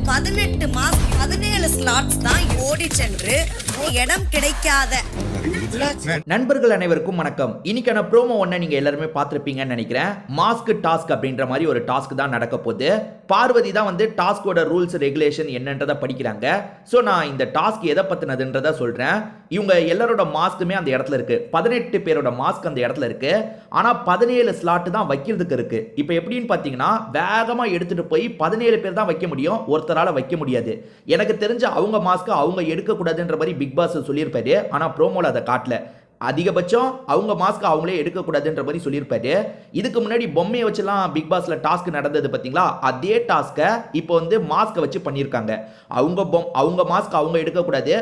18 mask 17 slots தான் ஓடி சென்று இடம் கிடைக்காத நண்பர்கள் அனைவருக்கும் வணக்கம். இன்னைக்கான ப்ரோமோ ஒன்றை நீங்க எல்லாருமே பார்த்துருப்பீங்கன்னு நினைக்கிறேன். மாஸ்க் டாஸ்க் அப்படின்ற மாதிரி ஒரு டாஸ்க் தான் நடக்க போகுது. பார்வதி தான் வந்து டாஸ்கோட ரூல்ஸ் ரெகுலேஷன் என்னன்றதை படிக்கிறாங்க. ஸோ நான் இந்த டாஸ்க் எதை பத்தினதுன்றதை சொல்றேன். இவங்க எல்லாரோட மாஸ்க்குமே அந்த இடத்துல இருக்கு. 18 பேரோட மாஸ்க் அந்த இடத்துல இருக்கு. ஆனா 17 ஸ்லாட் தான் வைக்கிறதுக்கு இருக்கு. இப்போ எப்படின்னு பார்த்தீங்கன்னா, வேகமா எடுத்துட்டு போய் 17 பேர் தான் வைக்க முடியும், ஒருத்தரால வைக்க முடியாது. எனக்கு தெரிஞ்ச அவங்க மாஸ்க் அவங்க எடுக்கக்கூடாதுன்ற மாதிரி பிக் பாஸ் சொல்லியிருப்பாரு. ஆனா ப்ரோமோல அதை காட்டல. அதிகபட்சம் அவங்க மாஸ்க் அவங்களே எடுக்கக்கூடாதுன்ற மாதிரி சொல்லியிருப்பாரு. இதுக்கு முன்னாடி பொம்மையை வச்சுலாம் பிக் பாஸ்ல டாஸ்க் நடந்தது பார்த்தீங்களா, அதே டாஸ்க்கை இப்போ வந்து மாஸ்க்கை வச்சு பண்ணியிருக்காங்க. அவங்க மாஸ்க் அவங்க எடுக்கக்கூடாது.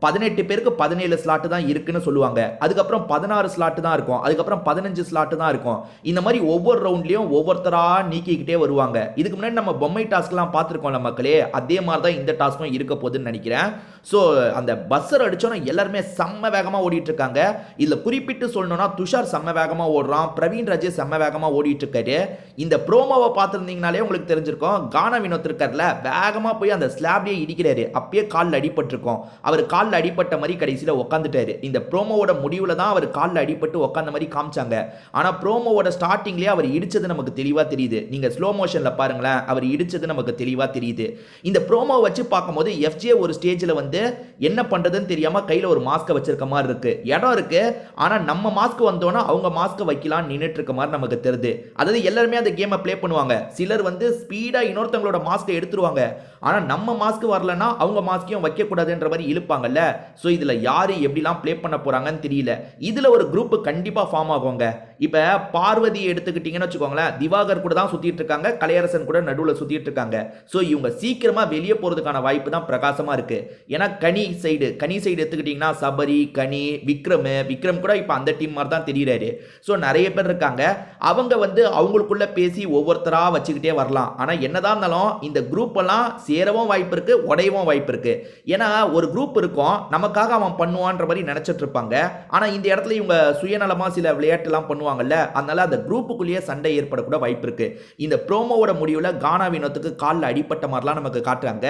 18 பேருக்கு 17 ஸ்லாட் தான் இருக்குன்னு சொல்லுவாங்க. அதுக்கப்புறம் 16 ஸ்லாட் தான் இருக்கும். அதுக்கப்புறம் 15 ஸ்லாட் தான் இருக்கும். இந்த மாதிரி ஒவ்வொரு ரவுண்ட்லயும் ஒவ்வொருத்தரா நீக்கிக்கிட்டே வருவாங்க. இதுக்கு முன்னாடி நம்ம பொம்மை டாஸ்க்லாம் பார்த்துருக்கோம்ல மக்களே, அதே மாதிரி தான் இந்த டாஸ்க்கும் இருக்க போகுதுன்னு நினைக்கிறேன். ஸோ அந்த பஸ்ஸர் அடிச்சோன்னா எல்லாருமே செம்ம வேகமாக ஓடிட்டு இருக்காங்க. இதில் குறிப்பிட்டு சொல்லணும்னா துஷார் செம்ம வேகமாக ஓடுறான், பிரவீன் ராஜே செம்ம வேகமாக ஓடிட்டு இருக்காரு. இந்த ப்ரோமோவை பார்த்துருந்தீங்கனாலே உங்களுக்கு தெரிஞ்சிருக்கும். கானா வினோத் இருக்கார்ல, வேகமாக போய் அந்த ஸ்லாப்லேயே இடிக்கிறாரு. அப்பயே காலில் அடிபட்டிருக்கும். அவர் கால் அடிப்பட்ட மாதிரி கடைசியில் உட்காந்துட்டாரு. இந்த ப்ரோமோவோட முடிவில் தான் அவர் காலில் அடிபட்டு உட்காந்த மாதிரி காமிச்சாங்க. ஆனால் ப்ரோமோவோட ஸ்டார்டிங்லேயே அவர் இடிச்சது நமக்கு தெளிவாக தெரியுது. நீங்கள் ஸ்லோ மோஷனில் பாருங்களேன், அவர் இடிச்சது நமக்கு தெளிவாக தெரியுது. இந்த ப்ரோமோவை வச்சு பார்க்கும்போது எஃப்ஜே ஒரு ஸ்டேஜில் வந்து என்ன பண்ணுறதுன்னு தெரியாமல் கையில் ஒரு மாஸ்க்கை வச்சிருக்க மாதிரி இருக்கு. இடம் இருக்கு, ஆனால் நம்ம மாஸ்க் வந்தோன்னா அவங்க மாஸ்க்கை வைக்கலாம் நின்றுட்டு இருக்க மாதிரி நமக்கு தெரியுது. அதாவது எல்லாருமே அந்த கேமை ப்ளே பண்ணுவாங்க. சிலர் வந்து ஸ்பீடாக இன்னொருத்தவங்களோட மாஸ்க்கை எடுத்துருவாங்க. ஆனால் நம்ம மாஸ்க் வரலன்னா அவங்க மாஸ்க்கையும் வைக்கக்கூடாதுன்ற மாதிரி இழுப்பாங்கல்ல. ஸோ இதில் யார் எப்படிலாம் ப்ளே பண்ண போகிறாங்கன்னு தெரியல. இதில் ஒரு குரூப் கண்டிப்பாக ஃபார்ம் ஆகுங்க. இப்போ பார்வதி எடுத்துக்கிட்டிங்கன்னு வச்சுக்கோங்களேன், திவாகர் கூட தான் சுற்றிட்டு இருக்காங்க, கலையரசன் கூட நடுவில் சுற்றிட்டு இருக்காங்க. ஸோ இவங்க சீக்கிரமாக வெளியே போகிறதுக்கான வாய்ப்பு தான் பிரகாசமாக இருக்குது. ஏன்னா கனி சைடு எடுத்துக்கிட்டிங்கன்னா சபரி, கனி, விக்ரம் கூட இப்போ அந்த டீம் மாதிரி தான் தெரியுறாரு. ஸோ நிறைய பேர் இருக்காங்க. அவங்க வந்து அவங்களுக்குள்ள பேசி ஒவ்வொருத்தராக வச்சுக்கிட்டே வரலாம். ஆனால் என்னதான் இருந்தாலும் இந்த குரூப் எல்லாம் சேரவும் வாய்ப்பு இருக்கு, உடையவும் வாய்ப்பு இருக்கு. ஏன்னா ஒரு குரூப் இருக்கும், நமக்காக அவன் பண்ணுவான்ற மாதிரி நினைச்சிட்டு இருப்பாங்க. ஆனா இந்த இடத்துல இவங்க சுயநலமா சில விளையாட்டு எல்லாம் பண்ணுவாங்கல்ல, அதனால அந்த குரூப்புக்குள்ளேயே சண்டை ஏற்படக்கூட வாய்ப்பு இருக்கு. இந்த ப்ரோமோவோட முடிவுல கானா வினோத்துக்கு காலில் அடிப்பட்ட மாதிரிலாம் நமக்கு காட்டுறாங்க.